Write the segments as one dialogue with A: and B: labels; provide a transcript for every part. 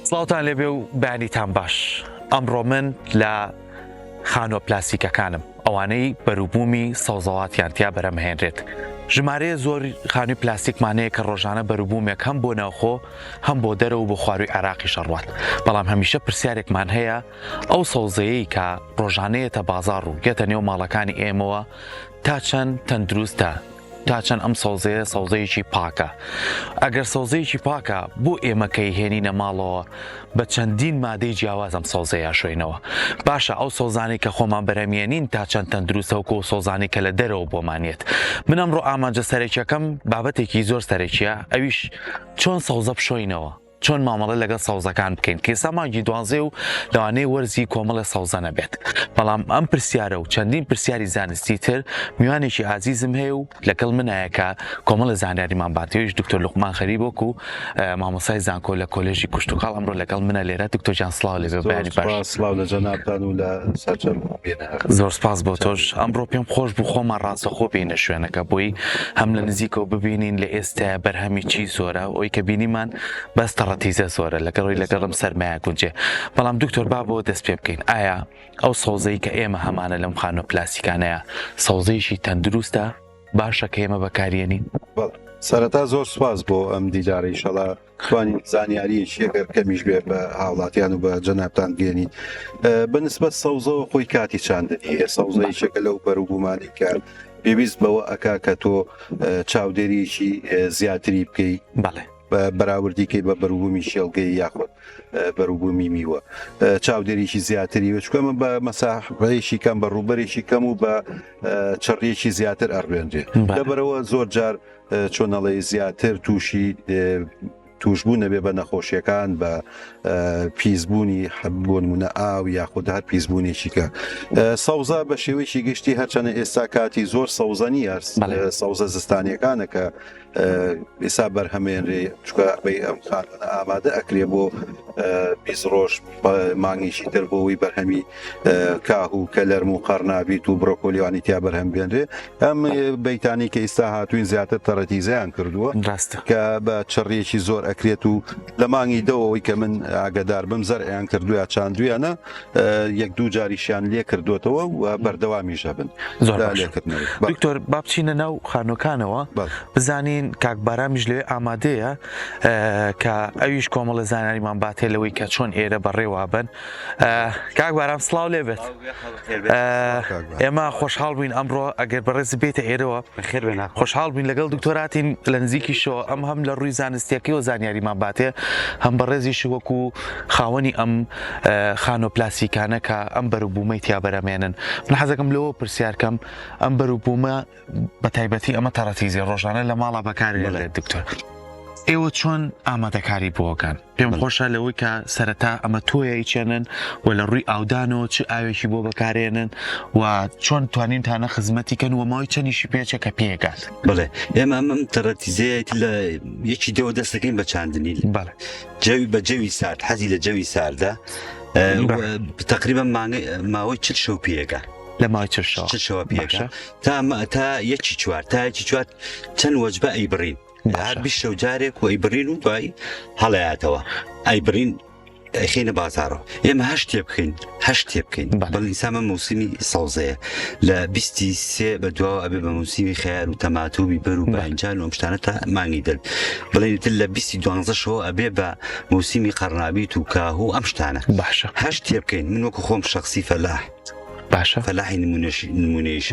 A: سڵاوتان لێبێ و بەیانیتان باش. ئەمڕۆ من لە خانۆ پلاستیکەکانم ئەوانەی بەروبوومی سەوزەڵاتیان تیا بەرەمهێنرێت. ژمارەیە زۆر خانووی پلاستیکمانەیە کە ڕۆژانە بەروبوومێک هەم بۆ ناوخۆ هەم بۆ دەرەوە بۆ خواروی عێراقی شەڕوات. بەڵام هەمیشە پرسیارێکمان هەیە ئەو سەوزەیەی کە ڕۆژانەیەتە بازاڕ و گێتە نێو ماڵەکانی ئێمەوە تا چەند تەندروستە، تا چەند ئەم سەوزەیە سەوزەیەکی پاکە. ئەگەر سەوزەیەکی پاکە بۆ ئێمەکەی هێنینە ماڵەوە بە چەندین مادەی جیاواز ئەم سەوزەیە شوێنەوە. باشە ئەو سەوزانەی کە خۆمان بەرەمێنین تا چەند تەندروستەوە و سەوزانی کە لە دەرەوە بۆمانێت. من ئەمڕۆ ئامانجە سەرێکیەکەم بابەتێکی زۆر سەرێکیە، ئەویش چۆن سەوزە بشۆینەوە، چۆن مامەڵە لەگەڵ سەوزەکان بکەین کە ئێستا مانگی 12 و لەوانەیە وەرزی کۆمەڵە سەوزە نەبێت. بەڵام ئەم پرسیارە و چەندین پرسیاری زانستی تر میوانێکی عزیزم هەیە و لەگەڵ منایە کە کۆمەڵە زانیاریمان باتەوەیش دکتۆر لوقمان خەریبۆک و مامۆستای زانکۆ لە کۆلێژی کوشتوکاڵ ئەمڕۆ لەگەڵ منە لێرە. دکتۆر جان سڵاو لێبێ، بەیانی باش.
B: سڵاو لە جەنابتان و لە سەرجەم بێنە.
A: زۆر سپاس بۆ تۆش. ئەمڕۆ پێم خۆش بوو خۆمان ڕاستەخۆ بینە شوێنەکە بۆی هەم لە نزیکەوە ببینین لە ئێستا بەرهەمی چی زۆرە، ئەوەی کە بینیمان بەستە ڕەتیزە زۆرە لەگەڕی لەگەڵم سەرمایە گونجێ. بەڵام دکتۆر با بۆ دەست پێ بکەین، ئایا ئەو سەوزەی کە ئێمە هەمانە لەم خانۆ پلاستیکانەیە سەوزەیەکی تەندروستە، باشە کە ئێمە بەکارێنین؟
B: سەرەتا زۆر سپاس بۆ ئەم دیدارە، ئینشەڵا توانین زانیاریەکی ئەگەر کەمیش بێ بە هاوڵاتیان و بە جەنابتان گێنین. بەنسبەت سەوزەوە خۆی کاتی چاندنی سەوزەیەکێکە لەو بەروبوومانی کە پێویست بەوە ئەکا کە تۆ چاودێریی زیاتری بکەیت بەراوردیکەی بە بەروبوومی شێڵگەی یاخود بەروبوومی میوە چاودێریی زیاتری وچکەمە بە مەساحەیەشی کەم بە ڕووبەرێکی کەم و بە چڕیەکی زیاتر ئەڕوێنرێ. لەبەرەوە زۆر جار چۆنەڵی زیاتر توشبوو نەبێ بە نەخۆشیەکان، بە پیسبوونی بۆ نمونە ئاو یاخود هەر پیسبوونێکی کە سەوزە بە شێوەیەکی گشتی هەرچەنە ئێستا کاتی زۆر سەوزەنی سەوزە زستانیەکانە کە ئێستا بەرهەمێنرێ چکە بەی ئەم خانوانە ئامادە ئەکرێ بۆ 20 ڕۆژ مانگیشی تر بۆەوەی بەرهەمی کاه و کەلەرم و قەرنابیت و بڕۆکۆلیوانی تیا بەرهەم بێنرێ. ئەم بەیتانی کە ئێستا هاتوین زیاتر تەڕەتیزەیان کردووە کە بە چڕیەکی زۆر ئەکرێت و لە مانگی دەوەوەی کە من ئاگدار بم زەرعیان کردووە چاندویانە یەک دوو جاریشیان لێ کردوێتەوە و بەردەوامیشە بن.
A: دکتۆر با بچینە ناو خانۆکانەوە بزانین کاک بارامش لەوێ ئامادەیە کە ئەویش کۆمەڵە زانیاریمان باتێ لەوەی کە چۆن ئێرە بەڕێوابن. کاک بارام سڵاو لێبێت. ئێمە خۆشحاڵ بووین ئەمڕۆ ئەگەر بەڕێز بێتە ئێرەوە خۆشحاڵ بووین لەگەڵ دکتۆراتین لە نزیکیشەوە، ئەم هەم لە ڕووی زانستیەکەی و زانیاریمان باتێ هەم بەڕێزیشی وەکو خاوەنی ئەم خانۆ پلاستیکانە کە ئەم بەروبوومەی تیا بەرەمێنن. من حەزەکەم لەوە پرسیارکەم ئەم بەروبوومە بە تایبەتی ئەمە تەڕەتیزی ڕۆژانە لە ماڵە بەکارێنێت. دکتۆر ئێوە چۆن ئامادەکاری بۆکان؟ پێم خۆشە لەوەی کە سەرەتا ئەمە تۆیە چێنن و لە ڕووی ئاودانەوە چ ئاوێکی بۆ بەکارێنن و چۆن توانین تانە خزمەتیکەن و ماوەی چەندیشی پێچێکە پێگات؟
C: بڵێ ئێمە ئەم تەڕەتیزەیەت لە یەکی دەوە دەستەکەین بە چاندنی جەوی بە جەوی سارد، حەزی لە جەوی ساردە تقریبا ماوەی چ شەو پێگە
A: لە ماوەی چ شەوە پێگە
C: تا یەکی چوار تا یەکی چوار چەند وەجبە ئەیبڕین هەر 20 شەو جارێک و ئەیبڕین و دوای هەڵەیاتەوە ئەیبڕین ئەیخینە بازارەوە. ئێمە هەشتێ بکەین بەڵیسامە موسمی سەوزەیە لە 23 بە دواوە ئەبێ بە موسیمی خیار و تەماتە و بیبەر و بەنجان و شتانە تا مانگی دەل بڵێنتر لە 22 شەوە ئەبێ بە موسیمی قەرنابیت و کاه و ئەم شتانە.
A: باشە
C: هەشتێ بکەین. من وەکو خۆم شخصی فەلاح
A: باشە
C: فەلاحی نمونەیەش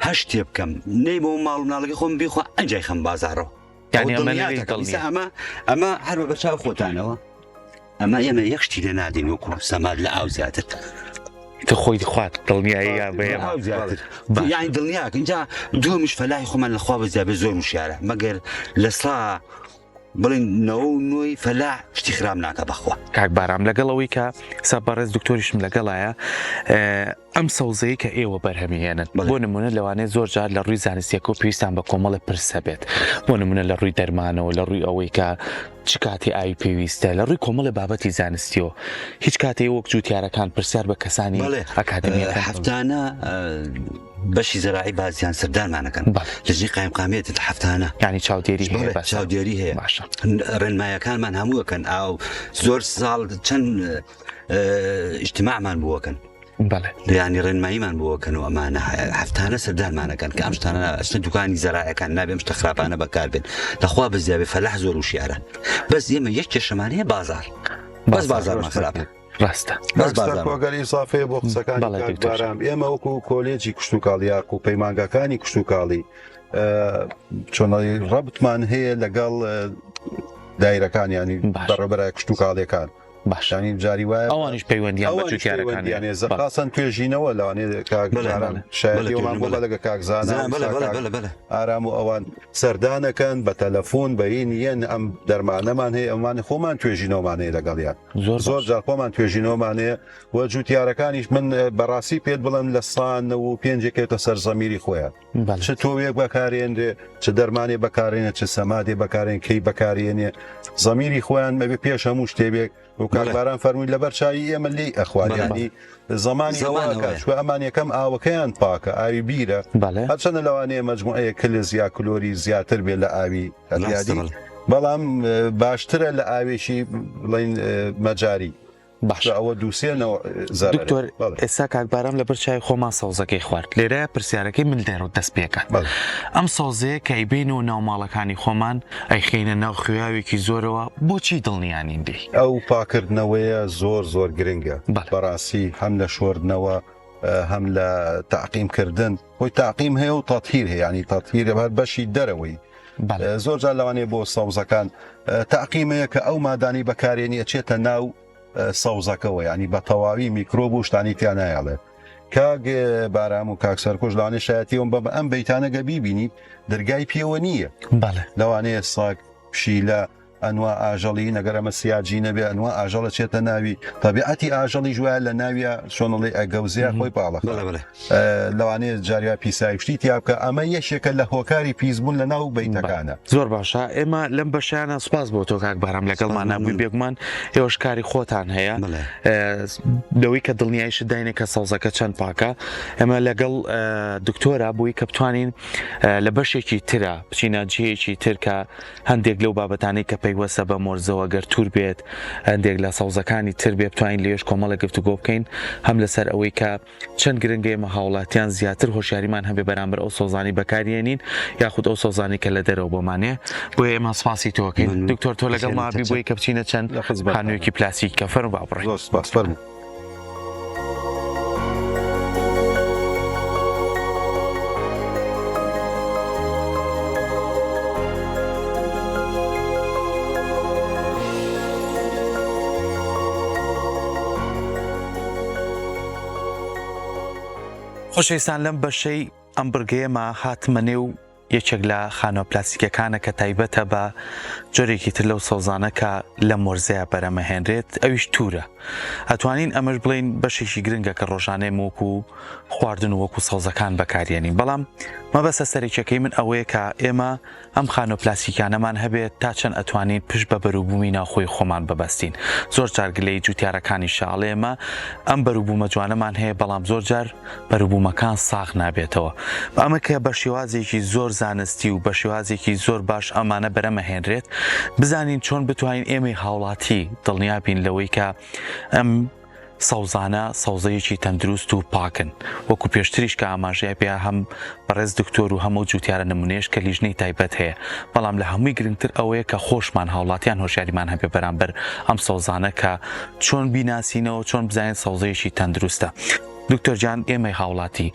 C: هەشتێ بکەم نەی بۆ ماڵ و ناڵەکەی خۆم بیخوا ئەنجای خەم بازارەوە. ئەمە هەر بە بەرچاو خۆتانەوە ئەمە ئێمە یەخشتی لێ نادین وەکو سەماد لە ئاو زیاتر
A: تە خۆی خوات دڵنیایی
C: یانی دڵنیاکە اینجا دووەمیش فەلاحی خۆمان لەخوا بە زیابێ زۆر وشیارە مەگەر لە سا بڵین نەوە و نوۆی فەلاح شتی خراب ناکە بەخوا.
A: کاک بارام لەگەڵەوەی کە سەبارەز دکتۆریشم لەگەڵایە ئەم سەوزەیە کە ئێوە بەرهەمیێنن بۆ نمونە لەوانەیە زۆر جار لە ڕووی زانستیەکە و پێویستان بە کۆمەڵە پرسە بێت، بۆ نمونە لە ڕووی دەرمانەوە لە ڕووی ئەوەی کە چ کاتی ئاوی پێویستە لە ڕووی کۆمەڵە بابەتی زانستیەوە هیچ کاتێ وەک جوتیارەکان پرسیار بە کەسانی ئەکادمیەکان
C: هەفتانە بەشی زەراعی بازیان سەردانمانەکەن لەژێ قایمقامێت هەفتانە
A: ینی چاودێری هەیە
C: چاودێری هەیە ڕێنمایەکانمان هەمووەکەن ئاو زۆر ساڵ چەند ئیجتیماعمان بووەکەن ینی ڕێنماییمان بووەکەن و ئەمانە هەفتانە سەردانمانەکەن کە ئەم شتانە ئەچنە دوکانی زەراعەکان نابێ شتە خراپانە بەکاربێن لەخوا بەزیابێ فەلاح زۆر وشیارە بەس ئێمە یەک کێشەمانەیە بازار بەس بازارمان خراپە
A: ڕاستە
B: بەسگەری سافەیە بۆ قسەکانی بارام ئێمە وەکو کۆلێجی کشت و کاڵیاک و پەیمانگەکانی کشت و کاڵی چۆنەڵی ڕەبتمان هەیە لەگەڵ دایرەکان ینی بەڕێبەرای کشت و کاڵیەکان باشانی جاری وایە
A: ئەوانش پەیوەندیان بە جوتیارەکان
B: زەقاسن توێژینەوە لەوانێ کاگەران شایەتیمان بۆ لەگە کاکزانە ئارام و ئەوان سەردانەکەن بە تەلەفۆن بەین یەن ئەم دەرمانەمان هەیە ئەمانە خۆمان توێژینەوەمانەیە لەگەڵیان زۆر جار خۆمان توێژینەوەمانەیە وە جوتیارەکانیش من بەڕاستی پێت بڵم لە سان و پێنجێکێتە سەر زەمیری خۆیان چ تۆوێک بەکارێنرێ چ دەرمانێ بەکارێنە چ سەمادێ بەکارێن کەی بەکارێنێ زەمیری خۆیان مەبێ پێش هەموو شتێبێک و کارباران فەرمووی لەبەر چایی ئێمە لی ئەخوانیانی زمانی چوە ئەمان یەکەم ئاوەکەیان پاکە ئاوی بیرە هەرچەنە لەوانەیە مەجموعەیە کلز یا کلۆری زیاتر بێت لە ئاوی هەریادی بەڵام باشترە لە ئاوێشی بڵین مەجاری
A: باش ئەوە
B: دووسێنەوە
A: دکتۆر ئێستا کاکبارام لەبەر چای خۆمان سەوزەکەی خوارد لێرە پرسیارەکەی من دێڕ و دەست پێکات ئەم سەوزەیە کە ئەیبین و ناوماڵەکانی خۆمان ئەیخینە ناو خوێاوێکی زۆرەوە بۆچی دڵنیانین دی
B: ئەو پاکردنەوەیە زۆر گرنگە بەڕاستی هەم لە شۆردنەوە هەم لە تاقیمکردن بۆی تاقیم هەیە و تاتهیر هەیە ینی تاتهیر هەر بەشی دەرەوەی زۆر جار لەوانەیە بۆ سەوزەکان تاقیمەیە کە ئەو مادانی بەکارێنی ئەچێتە ناو سەوزەکەەوە ینی بە تەواوی میکرۆب و شتانی تیان نایڵێ کاگ بارام و کاک سەرکۆش لەوانێ شایەتیەوە بە ئەم بەیتانەگە بیبینی دەرگای پێوە نییە لەوانەیە ساک پشیلە ئەنوا ئاژەڵی نەگەر ئەمە سیاجی نەبێ ئەنوا ئاژەڵە چێتە ناوی تەبیعەتی ئاژەڵی جوایە لە ناویە شۆنڵی ئەگەوزیە خۆی پاڵە لەوانەیە جاریا پیسایی شتی تیابکە ئەمە یەشێکە لە هۆکاری پیسبوون لە ناو بەیتەکانە
A: زۆر باشە ئێمە لەم بەشیانە سوپاس بۆ تۆ کاک بارام لەگەڵمان نبووی بێگومان ئێوەش کاری خۆتان هەیە لەوەی کە دڵنیایش داینێ کە سەوزەکە چەند پاکە ئێمە لەگەڵ دکتۆرە بووی کە بتوانین لە بەشێکی ترە بچینە جێیەکی تر کە هەندێک لەو بابەتانەی کە وەسە بە مۆرزەوە گەر توور بێت هەندێک لە سەوزەکانی تر بێ بتوانین لێش کۆمەڵە گفتوگۆ بکەین هەم لەسەر ئەوەی کە چەند گرنگە ئێمە هاوڵاتیان زیاتر هۆشیاریمان هەبێ بەرامبەر ئەو سۆزانی بەکارێنین یاخود ئەو سۆزانی کە لە دەرەوە بۆمانێ بۆ ئێمە سپاسی تۆکەین دکتۆر تۆ لەگەڵ مابی بۆی کە بچینە چەند خانوویەکی پلاسیک کە فەرموو باوەڕێ
B: سپاس فەرموو
A: خۆشەویستان لەم بەشەی ئەم بڕگەیەمە هاتمە نێو یەکێک لە خانووە پلاسیکەکانە کە تایبەتە بە جۆرێکی تر لەو سەوزانە کە لە مۆرزەیە بەرەمەهێنرێت ئەویش توورە ئەتوانین ئەمەش بڵین بەشێکی گرنگە کە ڕۆژانەی وەکو خواردن و وەکو سەوزەکان بەکارێنین بەڵام مەبەستە سەرێکەکەی من ئەوەیە کە ئێمە ئەم خانووە پلاسیکانەمان هەبێت تا چەند ئەتوانین پشت بە بەروبوومی ناوخۆی خۆمان ببەستین زۆر جار گلەی جوتیارەکانی شاڵێ ئێمە ئەم بەروبوومە جوانەمان هەیە بەڵام زۆر جار بەروبوومەکان ساغ نابێتەوە ئەمە کە بە شێوازێکی زۆر زانستی و بە شێوازێکی زۆر باش ئەمانە بەرەمەهێنرێت بزانین چۆن بتوانین ئێمەی هاوڵاتی دڵنیابین لەوەی کە ئەم سەوزانە سەوزەیەکی تەندروست و پاکن وەکو پێشتریش کە ئاماژەیە پێ هەم بەڕێز دکتۆر و هەموو جوتیارە نمونێش کە لیژنەی تایبەت هەیە بەڵام لە هەمووی گرنگتر ئەوەیە کە خۆشمان هاوڵاتیان هۆشیاریمان هەبێ بەرامبەر ئەم سەوزانە کە چۆن بیناسینەوە چۆن بزانین سەوزەیەکی تەندروستە دکتۆر جان ئێمەی هاوڵاتی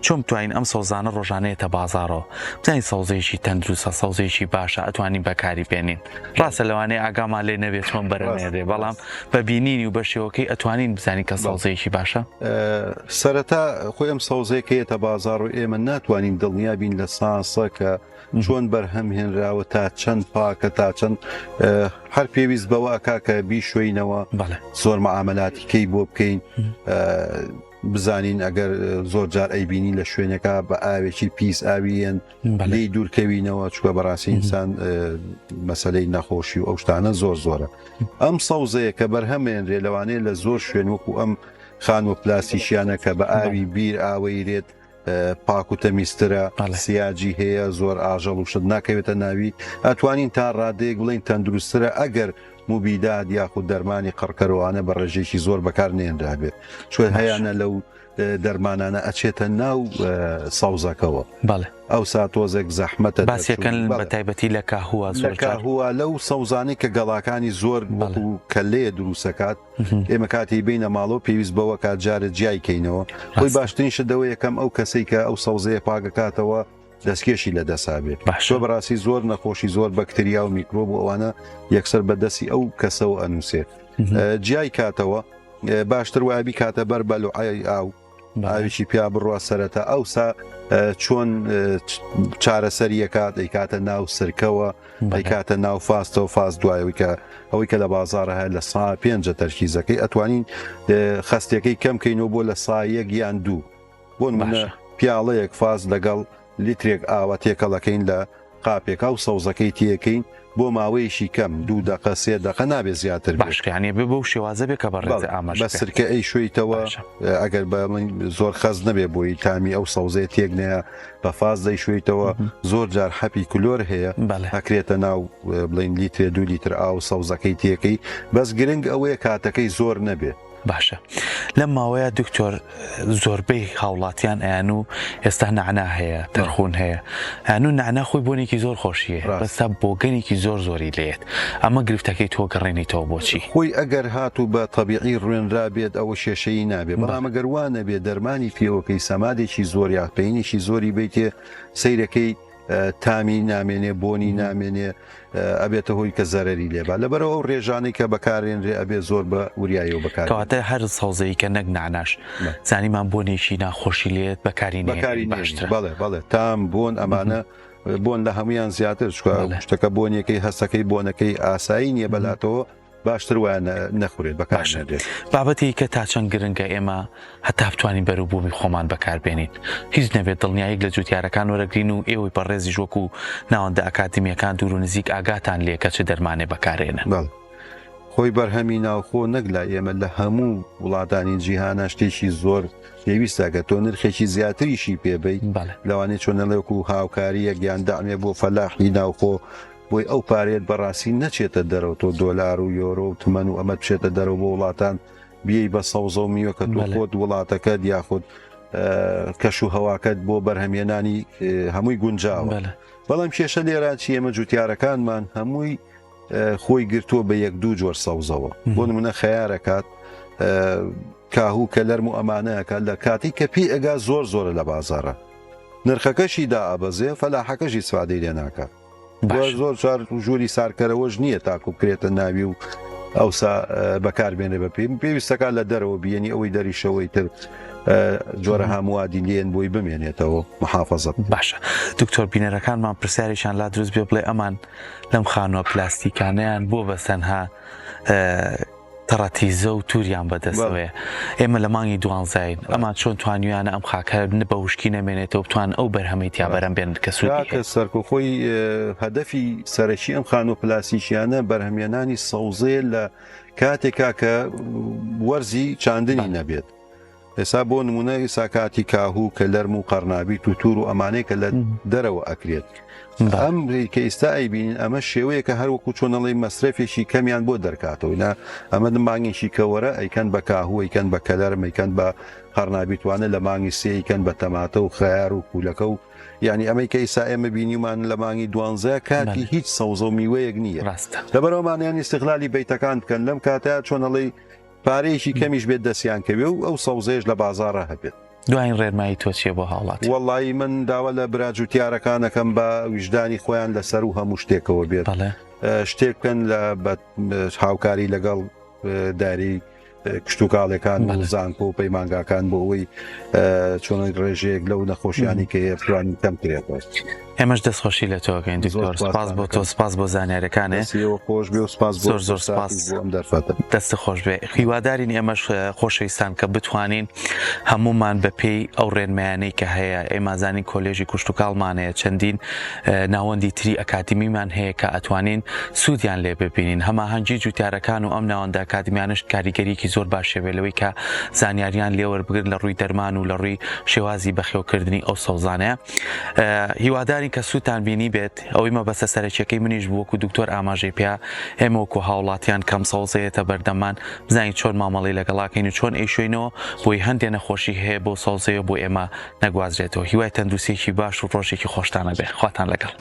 A: چۆن بتوانین ئەم سەوزانە ڕۆژانەیەتە بازارەوە بزانین سەوزەیەکی تەندروستە سەوزەیەکی باشە ئەتوانین بەکاری بێنین ڕاستە لەوانەیە ئاگامان لێ نەبێت چۆن بەرەمێنێ بەڵام بە بینینی و بە شێوەکەی ئەتوانین بزانین کە سەوزەیەکی باشە
B: سەرەتا خۆی ئەم سەوزەیەکەیەتە بازار و ئێمە ناتوانین دڵنیابین لە ساسە کە چۆن بەرهەم هێنراوە تا چەند پاکە تا چەند هەر پێویست بەوە ئەکا کە بیشوێینەوە زۆر مەعامەلاتی کەی بۆ بکەین بزانین ئەگەر زۆر جار ئەیبینی لە شوێنەکە بە ئاوێکی پیس ئاویەن لی دوورکەوینەوە چووکە بەڕاستی ئینسان مەسەلەی نەخۆشی و ئەو شتانە زۆرە ئەم سەوزەیە کە بەرهەمێنرێ لەوانەیە لە زۆر شوێن وەکو ئەم خانووە پلاسیشیانە کە بە ئاوی بیر ئاوەیرێت پاک و تەمیزترە سیاجی هەیە زۆر ئاژەڵ و شت ناکەوێتە ناوی ئەتوانین تا ڕادەیەک بڵین تەندروسترە ئەگەر موبیدات یاخود دەرمانی قڕکەرەوانە بە ڕێژێکی زۆر بەکار نێنرابێت چۆن هەیەە لەو دەرمانانە ئەچێتە ناو ساوزەکەەوە ئەو ساتۆزێک زەحمەتە
A: باسیەکەن بە تایبەتی لە
B: کاهووە لەو سەوزانی کە گەڵاکانی زۆر کە لێ دروستەکات ئێمە کاتی بینە ماڵەوە پێویست بەوە کات جارە جیایکەینەوە خۆی باشترین شدەوە یەکەم ئەو کەسەی کە ئەو سەوزەیە پاگەکاتەوە دەستکێشی لە دەسابێت تۆ بەڕاستی زۆر نەخۆشی زۆر بەکتریا و میکرۆب و ئەوانە یەکسەر بەدەستی ئەو کەسەوە ئەنووسێت جیای کاتەوە باشتر وابی کاتە بەر بەلوعای ئاو ئاویشی پیا بڕوا سەرەتا ئەوسا چۆن چارەسەریەکات ئەیکاتە ناو سرکەوە ئەیکاتە ناو فاستەوە فاست دوایەوەی کە ئەوەی کە لە بازارە هەیە لە سا 5 تەرکیزەکەی ئەتوانین خستەکەی کەمکەینەوە بۆ لە سایەک یان دوو بۆ نمونە پیاڵەیەک فاز لەگەڵ لیترێک ئاوە تێکەڵەکەین لە قاپێکا و سەوزەکەی تیەکەین بۆ ماوەیەشی کەم 2 دقە 3 دقە نابێت زیاتر
A: باشیانێ بێ بەو شێوازە بێ کە بەڕێز ئاماژ
B: بە سرکە ئەی شوێیتەوە ئەگەر بە زۆر خەز نەبێ بۆی تامی ئەو سەوزەیە تێک نەیە بە فاز دەی شوێیتەوە زۆر جار حەپی کلۆر هەیە هەکرێتە ناو بڵین لیترێ 2 لیتر ئاو سەوزەکەی تێکەی بەس گرنگ ئەوەیە کاتەکەی زۆر نەبێت
A: باشە لەم ماوەیە دکتۆر زۆربەی هاوڵاتیان ئەیان و ئێستا نعنا هەیە تەرخون هەیە هەنوو نعنا خۆی بۆنێکی زۆر خۆشیە بەستا بۆگەنێکی زۆر زۆری لێت ئەمە گرفتەکەی تۆ گەڕێنیتەوە بۆچی
B: خۆی ئەگەر هاتوو بە تەبیعی ڕوێنرا بێت ئەوە شێشەی نابێت بەڵام ئەگەر وانە بێت دەرمانی پێوەکەی سەمادێکی زۆر یاخپەینێکی زۆری بیتێ سەیرەکەی تامی نامێنێ بۆنی نامێنێ ئەبێتە هۆی کە زەرری لێبا لەبەرەوە ئەو ڕێژانەی کە بەکارێنرێ ئەبێ زۆر بە وریایی و
A: بەکاتە هەر سەوزەی کە نەک نعناش زانیمان بۆنێکی ناخۆشی لێت بەکاری
B: باشتر بەڵێ تام بۆن ئەمانە بۆن لە هەمویان زیاتر شتەکە بۆنیەکەی هەستەکەی بۆنەکەی ئاسایی نییە بەلاتەوە باشتر وایە نەخورێت بەکارێت
A: بابەتی کە تا چەند گرنگە ئێمە هەتا بتوانین بەروبوومی خۆمان بەکاربێنین هیچ نەبێت دڵنیایەک لە جوتیارەکان وەرەگرین و ئێوەی بەڕێزی ژوەکو ناوەندە ئەکادمیەکان دوور و نزیک ئاگاتان لێ کە چ دەرمانێ بەکارێنن
B: خۆی بەرهەمی ناوخۆ نەگلا ئێمە لە هەموو وڵاتانی جیهانە شتێکی زۆر پێویستەکە تۆ نرخێکی زیاتریشی پێبیت لەوانەیە چۆنەڵێک و هاوکاریە گیان دامێ بۆ فەلاحی ناوخۆ بۆی ئەو پارێت بەڕاستی نەچێتە دەرەوە تۆ دۆلار و یۆرۆ و تمەن و ئەمە بچێتە دەرەوە بۆ وڵاتان بیەی بە سەوزە و میوە کە تۆ خۆت وڵاتەکەت یاخود کەش و هەواکەت بۆ بەرهەمێنانی هەمووی گونجاوە بەڵام کێشە لێرا چی ئێمە جوتیارەکانمان هەمووی خۆی گرتووە بە 1-2 جۆر سەوزەوە بۆ نمونە خەیارەکات کاهوو کە لەرم و ئەمانەیەکە لە کاتی کە پێی ئەگا زۆرە لە بازارە نرخەکەشی دائەبەزێ فەلاحەکەشی سوادەی لێ ناکات زۆر چار ژووری سارکەرەوەش نییە تاکو بکرێتە ناوی و ئەوسا بەکاربێنێ بە پێویستەکە لە دەرەوە بینی ئەوەی دەریشەوەی تر جۆرە هەمووادی لێن بۆی بمێنێتەوە محافەزت
A: باشە دکتۆر بینەرەکانمان پرسیاریشان لا دروست بێ بڵێ ئەمان لەم خانووە پلاستیکانیان بۆ بەسەنها تەڕەتیزە و تووریان بەدەستەوەیە ئێمە لە مانگی دوانزین ئەمان چۆن توانیویانە ئەم خاکە بە وشکی نەمێنێتەوە بتوان ئەو بەرهەمەیتیا بەرەم بێن کە سوودی
B: سەرکۆخۆی هەدەفی سەرەکی ئەم خانوو پلاسیکیانە بەرهەمێنانی سەوزەیە لە کاتێکا کە وەرزی چاندنی نەبێت ئێستا بۆ نمونە ساکاتی کاهوو کە لەرم و قەرنابیت و توور و ئەمانەیە کە لە دەرەوە ئەکرێت ئەم کە ئێستا ئەیبین ئەمە شێوەیە کە هەروەکو چۆنەڵی مەسرفێکی کەمیان بۆ دەرکاتەوە ئەمە مانگێکی کەوەرە ئەیکەن بە کاهوو ئەیکەن بە کەلەرم ئەیکەن بە قەرنابیتوانە لە مانگی سێیکەن بە تەماتە و خەیار و پولەکە و یعنی ئەمەی کە ئێستا ئێمە بینیمان لە مانگی 12 کاتی هیچ سەوزە و میوەیەک نییە لەبەرەوەمانیان استیغلالی بەیتەکان بکەن لەم کاتەیە چۆنەڵی پارەیەکی کەمیش بێت دەستیان کەوێ و ئەو سەوزەیەش لە بازارە هەبێت
A: دوایین ڕێنمایی تۆ چیە بۆ هاوڵات
B: وەڵی من داوا لە براجوتیارەکانەکەم بە ویژدانی خۆیان لەسەر و هەموو شتێکەوە بێت شتێک بکەن لە هاوکاری لەگەڵ داری کشتتوکاڵەکان و زانکۆ و پەیمانگاکان بۆ ئەوەی چۆن ڕێژەیەک لەو نەخۆشیانی کە هەیەوانی کەم کرێتەوە
A: ئێمەش دەستخۆشی لە تۆگەین دکتۆر سپاس بۆ تۆ سپاس بۆ زانیارەکانێ
B: خۆش بێ و سپاس
A: زۆر سپاس
B: دەرفەتە
A: دەست خۆش بێ هیوادارین ئێمەش خۆشەویستان کە بتوانین هەمومان بەپێی ئەو ڕێنمایانەی کە هەیە ئێمازانین کۆلێژی کشتتوکاڵمانەیە چەندین ناوەندی تری ئەکادمیمان هەیە کە ئەتوانین سوودیان لێ ببینین هەماهەنگی جوتیارەکان و ئەم ناوەندە ئەکادمیانش کاریگەریەکی زۆر باشێوێ لەوەی کە زانیاریان لێوەربگرن لە ڕووی دەرمان و لە ڕووی شێوازی بەخێوکردنی ئەو سەوزانەیە. هیواداری کە سووتان بینی بێت ئەوەی مەبەستە سەرەکیەکەی منیش بووەکو دکتۆر ئاماژەی پێیا ئێمە وەکو هاوڵاتیان کەم سەوزەیەتە بەردەمان بزانین چۆن مامەڵی لەگەڵاکەین و چۆن ئەیشوێنەوە بۆی هەندێک نەخۆشی هەیە بۆ سەوزەیە بۆ ئێمە نەگوازرێتەوە. هیوای تەندروستێکی باش و ڕۆژێکی خۆشتانە بێ. خواتان لەگەڵ.